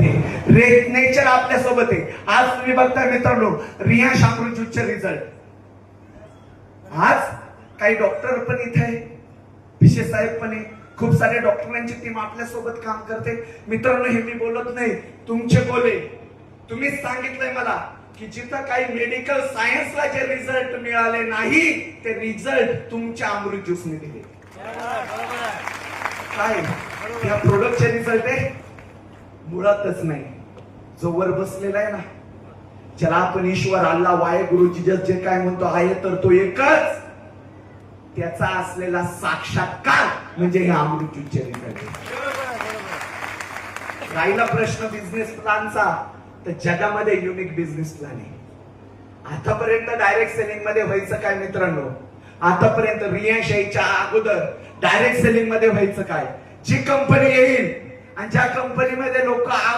Nature आपल्या सोबत आहे. आज तुम्ही बघता मित्रांनो, रियांश अमृतचे रिझल्ट. आज काही डॉक्टर पण इथे आहे, पिशे साहेब पण आहे, खूप सारे डॉक्टरांची टीम आपल्या सोबत काम करते. मित्रांनो, हे मी बोलत नाही, तुमचे बोले. तुम्हीच सांगितलंय मला की जिथं काही मेडिकल सायन्सला जे रिझल्ट मिळाले नाही, ते रिझल्ट तुमच्या अमृत ज्यूसने दिले. काय या प्रोडक्टचे रिझल्ट आहे? मुळातच नाही. जो वर बसलेला आहे ना, ज्याला आपण ईश्वर, अल्लाह, वाहेगुरु, जिजस जे काय म्हणतो आहे, तर तो एकच, त्याचा असलेला साक्षात्कार म्हणजे हे अमृत ज्यूसचे रिझल्ट. राहिला प्रश्न बिझनेस प्लॅनचा, तर जगामध्ये युनिक बिझनेस प्लॅन आहे. आतापर्यंत डायरेक्ट सेलिंग मध्ये व्हायचं काय मित्रांनो? आतापर्यंत रियांश यायच्या अगोदर डायरेक्ट सेलिंग मध्ये व्हायचं काय? जी कंपनी येईल आणि ज्या कंपनीमध्ये लोक